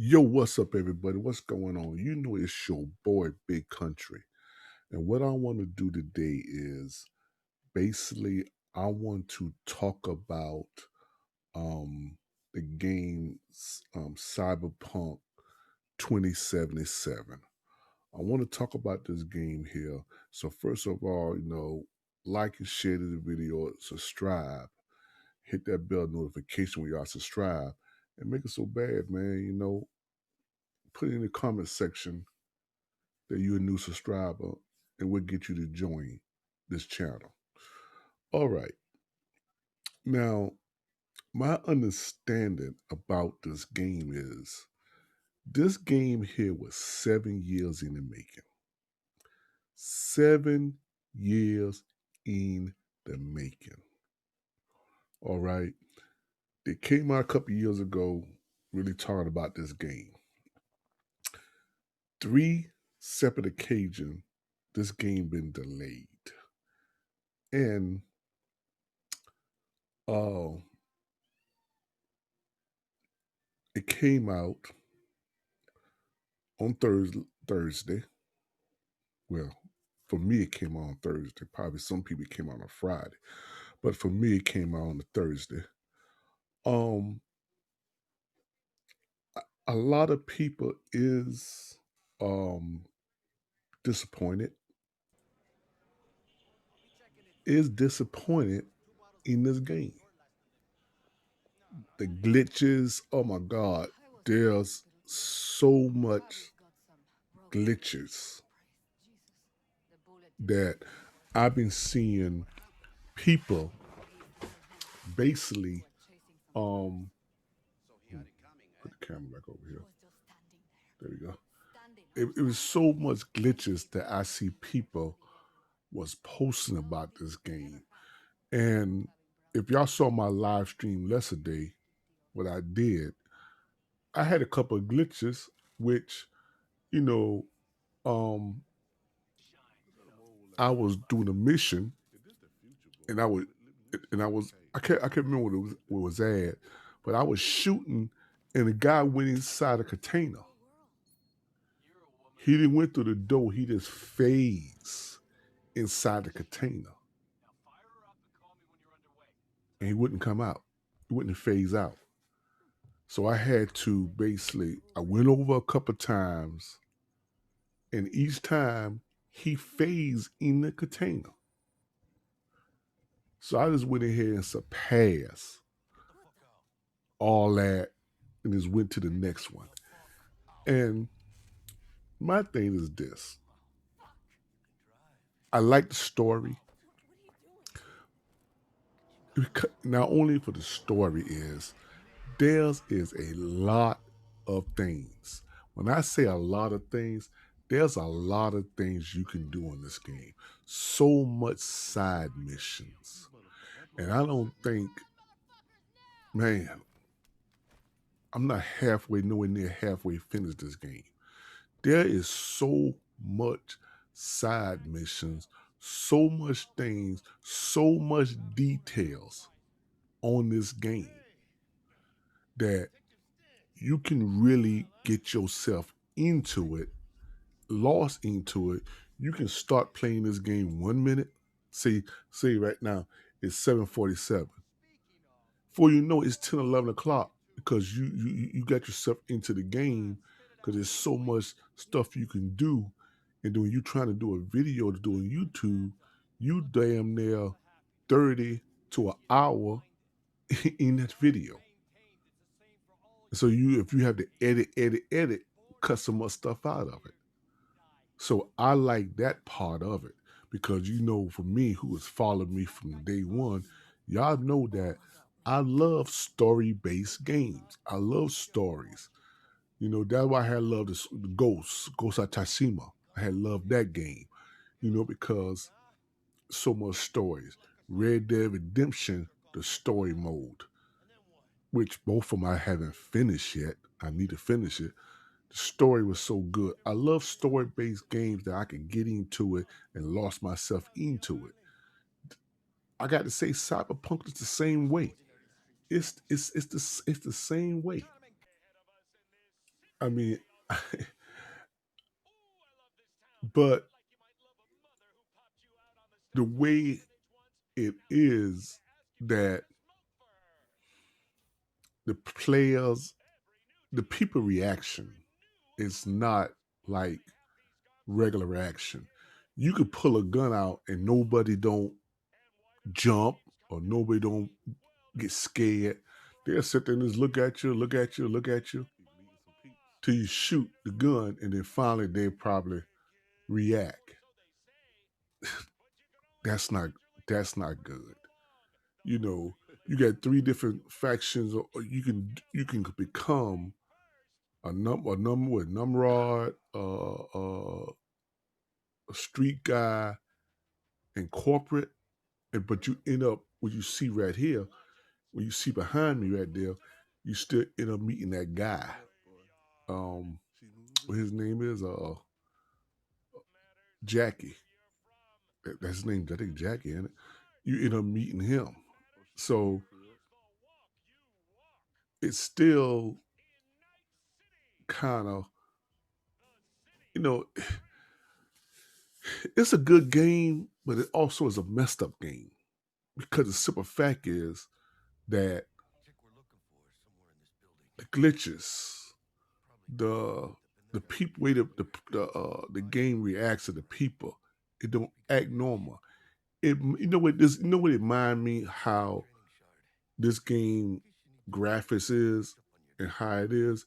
Yo, what's up, everybody? What's going on? You know, it's your boy, Big Country. And what I want to do today is basically, I want to talk about um, the game Cyberpunk 2077. I want to talk about this game here. So, first of all, like and share the video, subscribe, hit that bell notification when y'all subscribe, and make it so bad, man. Put it in the comment section that you're a new subscriber, and we'll get you to join this channel. All right. Now, my understanding about this game is this game here was 7 years in the making. 7 years in the making. All right. It came out a couple years ago, really talking about this game. Three separate occasions, this game been delayed. And uh, it came out on Thursday. Well, for me, it came out on Thursday. Probably some people it came out on Friday, but for me, it came out on a Thursday. Um, a lot of people um disappointed. Is disappointed in this game. The glitches. Oh my God, there's so much glitches that I've been seeing people basically um put the camera back over here. There we go. It was so much glitches that I see people was posting about this game. And if y'all saw my live stream yesterday, what I did, I had a couple of glitches, which you know, um, I was doing a mission, and I can't remember what it was at, but I was shooting, and the guy went inside a container. He didn't went through the door. He just phased inside the container, and he wouldn't come out. He wouldn't phase out. So I had to basically. I went over a couple times, and each time he phased in the container. So I just went ahead and surpassed all that, and just went to the next one. And my thing is this: I like the story. Not only for the story is theirs is a lot of things. When I say a lot of things, there's a lot of things you can do in this game. So much side missions. And I don't think, man, I'm not nowhere near halfway finished this game. There is so much side missions, so much things, so much details on this game that you can really get yourself into it, lost into it. You can start playing this game 1 minute. See right now it's 7:47. Before you know it, it's 10, 11 o'clock because you got yourself into the game because there's so much stuff you can do. And then when you trying to do a video to do on YouTube, you damn near 30 to an hour in that video. So if you have to edit, cut some more stuff out of it. So I like that part of it because for me, who has followed me from day one, y'all know that I love story-based games. I love stories. That's why I had loved the Ghost of Tsushima. I had loved that game, because so much stories. Red Dead Redemption, the story mode, which both of them I haven't finished yet. I need to finish it. The story was so good. I love story-based games that I can get into it and lost myself into it. I got to say, Cyberpunk is the same way. It's the same way. I mean, but the way it is that the players, the people reaction is not like regular reaction. You could pull a gun out and nobody don't jump or nobody don't get scared. They'll sit there and just look at you, look at you, look at you till you shoot the gun, and then finally they probably react. That's not that's not good. You know, you got three different factions, or you can become a number with Numrod, a street guy, and corporate, and but you end up what you see right here, when you see behind me right there, you still end up meeting that guy. Um, what his name is Jackie. That's his name. I think Jackie, in it. You end up meeting him. So it's still kind of, you know, it's a good game, but it also is a messed up game because the simple fact is that the glitches, the the people way the game reacts to the people, it don't act normal. You know what it remind me how this game graphics is and how it is.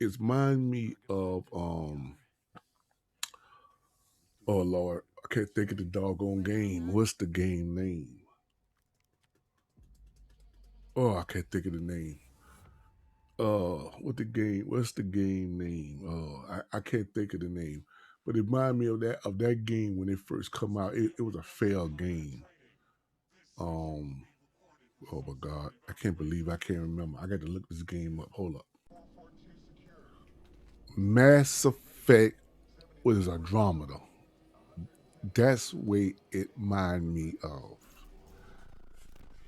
It remind me of oh Lord, I can't think of the doggone game. What's the game name? Oh, I can't think of the name. What's the game name? Oh, I can't think of the name. But it reminded me of that game when it first come out. It was a failed game. Um oh my god. I can't believe I can't remember. I got to look this game up. Hold up. Mass Effect was Andromeda. That's what it remind me of.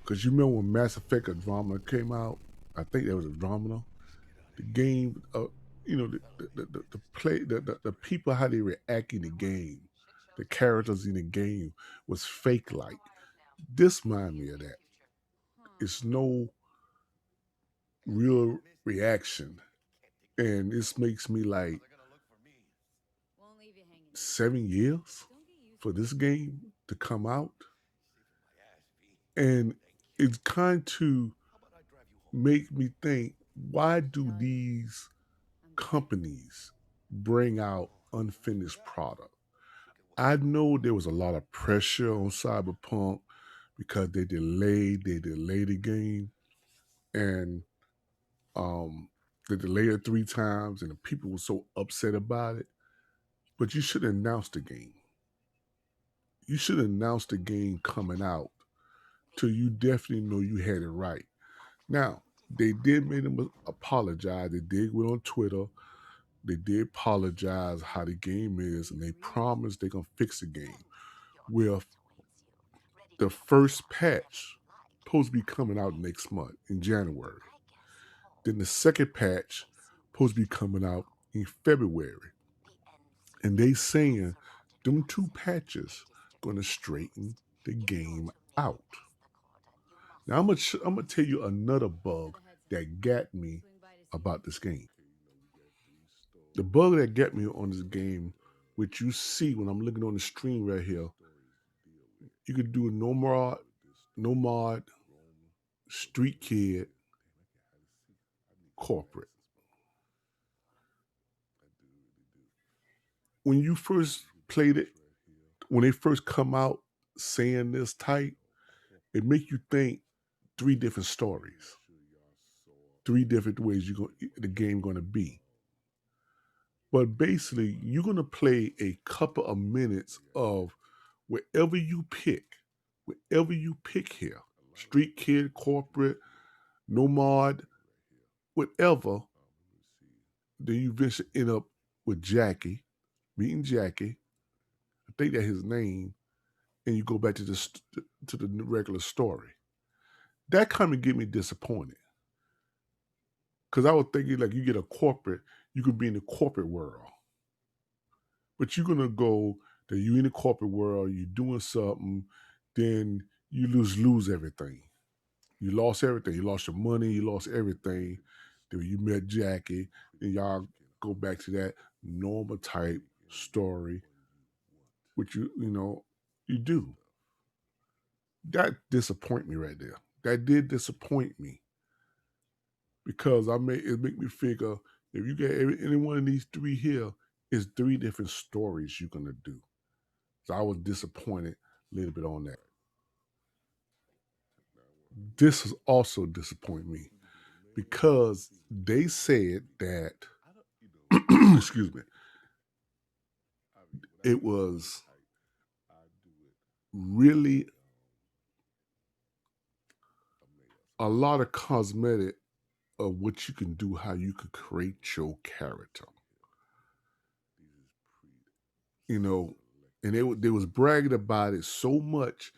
Cause you remember when Mass Effect Andromeda came out? I think that was Andromeda. The game, the play, the people how they react in the game, the characters in the game was fake like. This remind me of that. It's no real reaction, and this makes me like 7 years for this game to come out, and it's kind to make me think, why do these companies bring out unfinished product? I know there was a lot of pressure on Cyberpunk because they delayed the game, and um they delayed it 3 times, and the people were so upset about it. But you should announce the game. You should announce the game coming out till you definitely know you had it right. Now, they did make them apologize. They did go on Twitter. They did apologize how the game is, and they promised they're gonna fix the game. Well, the first patch supposed to be coming out next month in January. Then the second patch supposed to be coming out in February. And they saying them two patches gonna straighten the game out. Now I'm gonna tell you another bug that got me about this game. The bug that got me on this game, which you see when I'm looking on the screen right here, you could do nomad, street kid, corporate. When you first played it, when they first come out saying this type, it make you think three different stories, three different ways the game gonna be. But basically, you're gonna play a couple of minutes of wherever you pick, wherever you pick here, street kid, corporate, nomad, whatever. Then you eventually end up with Jackie, meeting Jackie. I think that's his name, and you go back to the regular story. That kind of get me disappointed Because I was thinking like you get a corporate, you could be in the corporate world, but you're gonna go that you in the corporate world, you're doing something, then you lose everything. You lost everything. You lost your money. You lost everything. Then you met Jackie, and y'all go back to that normal type story, which you do. That disappoint me right there. That did disappoint me because it make me figure if you get any one of these three here, it's three different stories you're gonna do. So I was disappointed a little bit on that. This has also disappointed me because they said that excuse me, it was really a lot of cosmetic of what you can do, how you could create your character. You know, and they was bragging about it so much,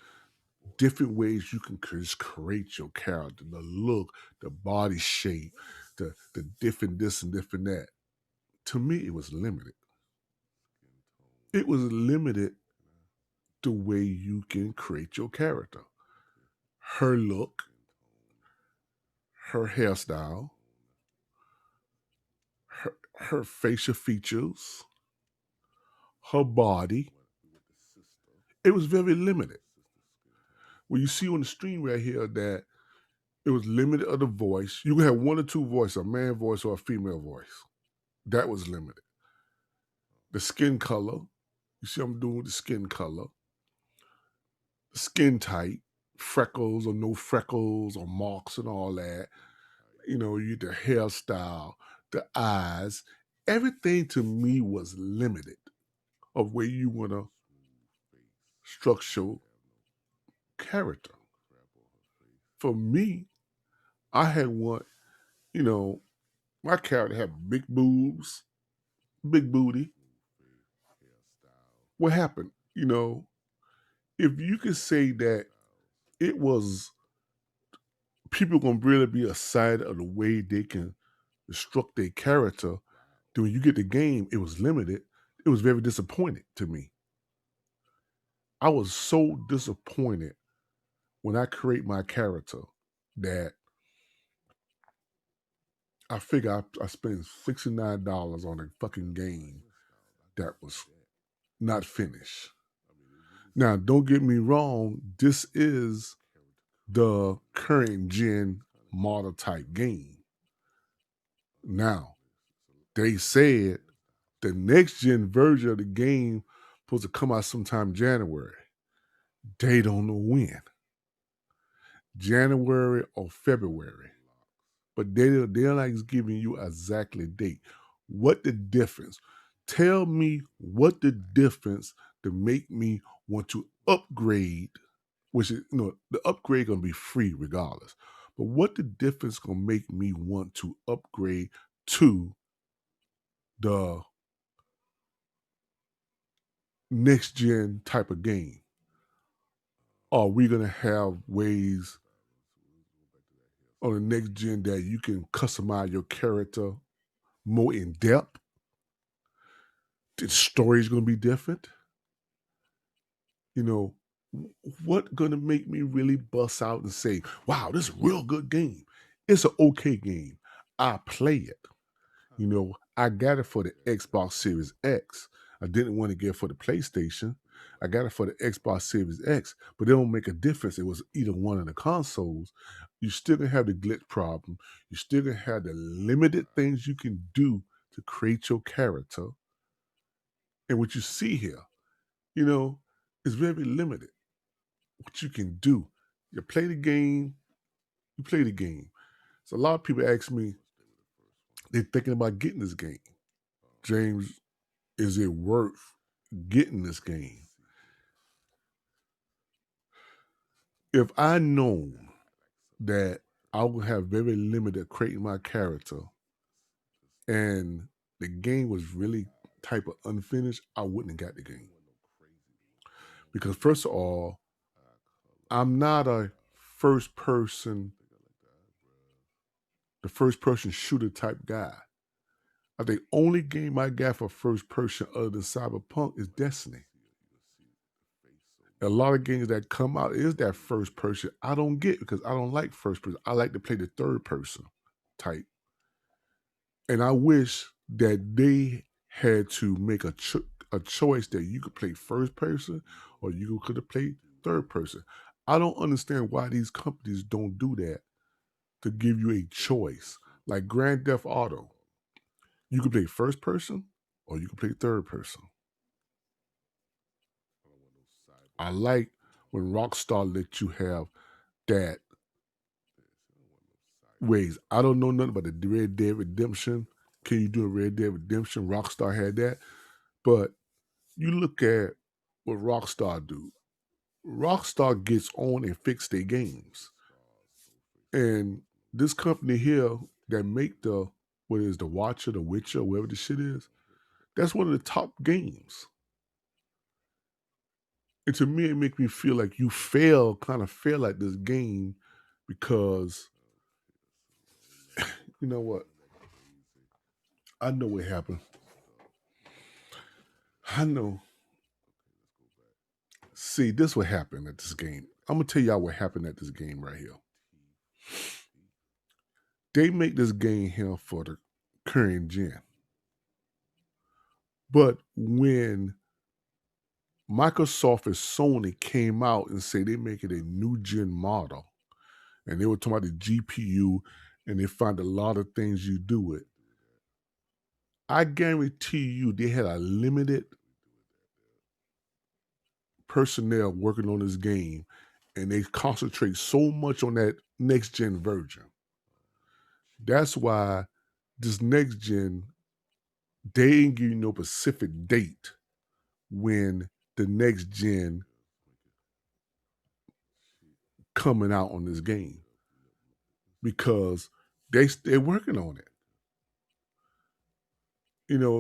different ways you can just create your character, the look, the body shape, the different this and different that. To me, it was limited. It was limited the way you can create your character. Her look, her hairstyle, her facial features, her body. It was very limited. When you see on the stream right here that it was limited of the voice, you can have one or two voices, a man voice or a female voice. That was limited. The skin color, you see I'm doing with the skin color, skin type, freckles or no freckles or marks and all that. You the hairstyle, the eyes, everything to me was limited of where you want to structure character. For me, I had one, you know, my character had big boobs, big booty. What happened? If you could say that it was people gonna really be excited of the way they can construct their character, then when you get the game, it was limited. It was very disappointing to me. I was so disappointed when I create my character that I figure I spent $69 on a fucking game that was not finished. Now, don't get me wrong, this is the current gen model type game. Now, they said the next gen version of the game supposed to come out sometime January. They don't know when. January or February. But they're like giving you exactly date. What the difference? Tell me what the difference to make me want to upgrade, which is the upgrade gonna be free regardless. But what the difference gonna make me want to upgrade to the next gen type of game? Are we gonna have ways on the next gen that you can customize your character more in depth? The story's gonna be different. You know, what gonna make me really bust out and say, "Wow, this is a real good game." It's an okay game. I play it. I got it for the Xbox Series X. I didn't want to get it for the PlayStation. I got it for the Xbox Series X, but it don't make a difference. It was either one of the consoles. You still gonna have the glitch problem. You still gonna have the limited things you can do to create your character. And what you see here, you know, is very limited. What you can do. You play the game, you play the game. So a lot of people ask me, they're thinking about getting this game. James, is it worth getting this game? If I known that I would have very limited creating my character and the game was really type of unfinished, I wouldn't have got the game. Because first of all, I'm not a first person the first person shooter type guy. I think only game I got for first person other than Cyberpunk is Destiny. A lot of games that come out is that first person. I don't get because I don't like first person. I like to play the third person type. And I wish that they had to make a choice that you could play first person or you could have played third person. I don't understand why these companies don't do that to give you a choice. Like Grand Theft Auto, you can play first person or you can play third person. I like when Rockstar let you have that ways. I don't know nothing about the Red Dead Redemption. Can you do a Red Dead Redemption? Rockstar had that. But you look at what Rockstar do. Rockstar gets on and fix their games. And this company here that make the what is the Watcher, the Witcher, whatever the shit is, that's one of the top games. And to me, it makes me feel like you fail, kind of fail at this game because you know what? I know what happened. I know. See, this what happened at this game. I'm gonna tell y'all what happened at this game right here. They make this game here for the current gen. But when Microsoft and Sony came out and say they make it a new gen model, and they were talking about the GPU, and they found a lot of things you do it. I guarantee you they had a limited personnel working on this game, and they concentrate so much on that next gen version. That's why this next gen, they ain't give you no specific date when the next gen coming out on this game because they're working on it.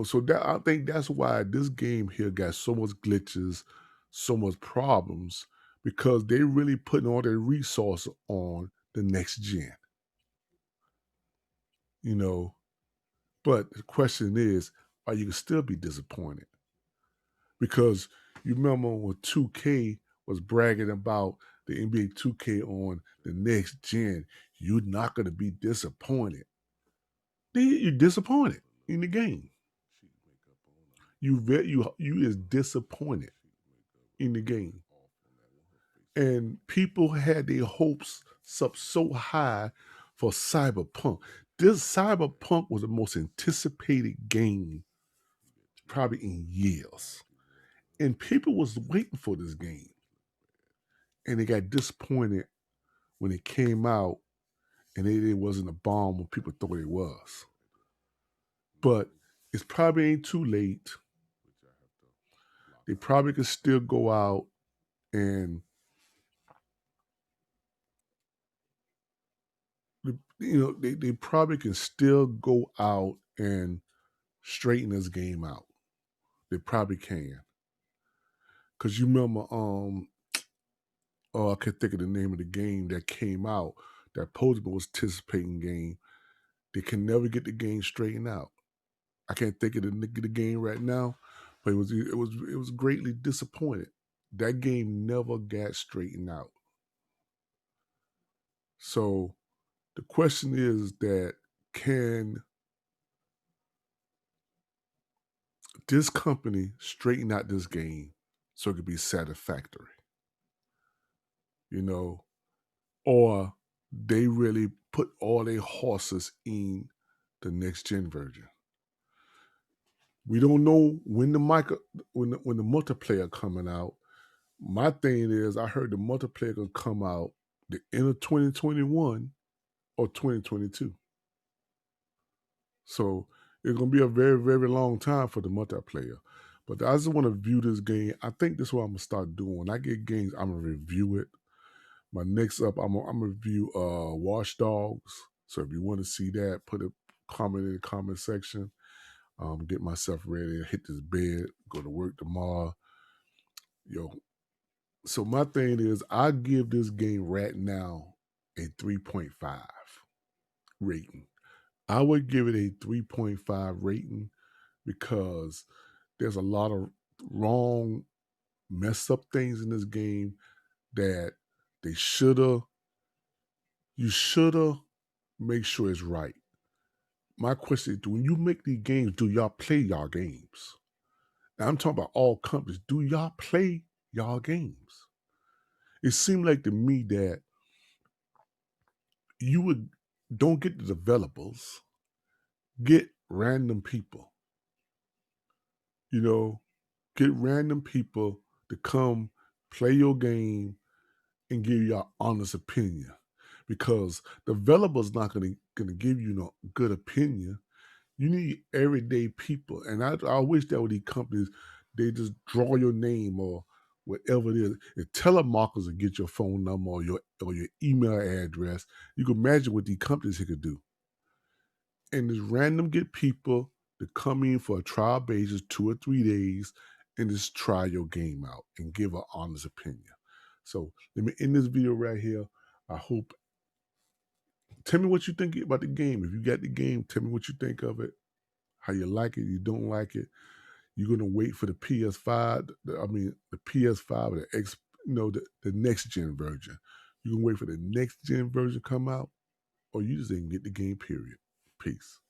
So that I think that's why this game here got so much glitches, so much problems because they really putting all their resource on the next gen. You know, but the question is, are you gonna still be disappointed? Because you remember when 2K was bragging about the NBA 2K on the next gen, you're not gonna be disappointed. You're disappointed in the game. You is disappointed in the game. And people had their hopes up so high for Cyberpunk. This Cyberpunk was the most anticipated game probably in years. And people was waiting for this game. And they got disappointed when it came out and it wasn't a bomb when people thought it was. But it's probably ain't too late. They probably could still go out and they probably can still go out and straighten this game out. They probably can. Cause you remember, oh, I can't think of the name of the game that came out that Postman was anticipating game. They can never get the game straightened out. I can't think of the game right now, but it was greatly disappointed. That game never got straightened out. So the question is that can this company straighten out this game so it could be satisfactory? You know, or they really put all their horses in the next gen version. We don't know when the multiplayer coming out. My thing is, I heard the multiplayer gonna come out the end of 2021 or 2022. So it's gonna be a very, very long time for the multiplayer. But I just want to view this game. I think this is what I'm gonna start doing. When I get games, I'm gonna review it. My next up, I'm gonna review Watch Dogs. So if you want to see that, put a comment in the comment section. Get myself ready, hit this bed, go to work tomorrow. Yo, so my thing is, I give this game right now a 3.5 rating. I would give it a 3.5 rating because there's a lot of wrong, mess up things in this game that they shoulda, you shoulda make sure it's right. My question is, when you make these games, do y'all play y'all games? Now, I'm talking about all companies. Do y'all play y'all games? It seemed like to me that you would don't get the developers, get random people, you know, get random people to come play your game and give you your honest opinion. Because developers not gonna give you no good opinion. You need everyday people, and I wish that with these companies, they just draw your name or whatever it is. If telemarketers will get your phone number or your email address, you can imagine what these companies could do. And just random get people to come in for a trial basis, 2 or 3 days, and just try your game out and give an honest opinion. So let me end this video right here. I hope. Tell me what you think about the game. If you got the game, tell me what you think of it. How you like it, you don't like it. You're gonna wait for the PS5. I mean, the PS5 or the X, the next gen version. You can wait for the next gen version come out, or you just didn't get the game. Period. Peace.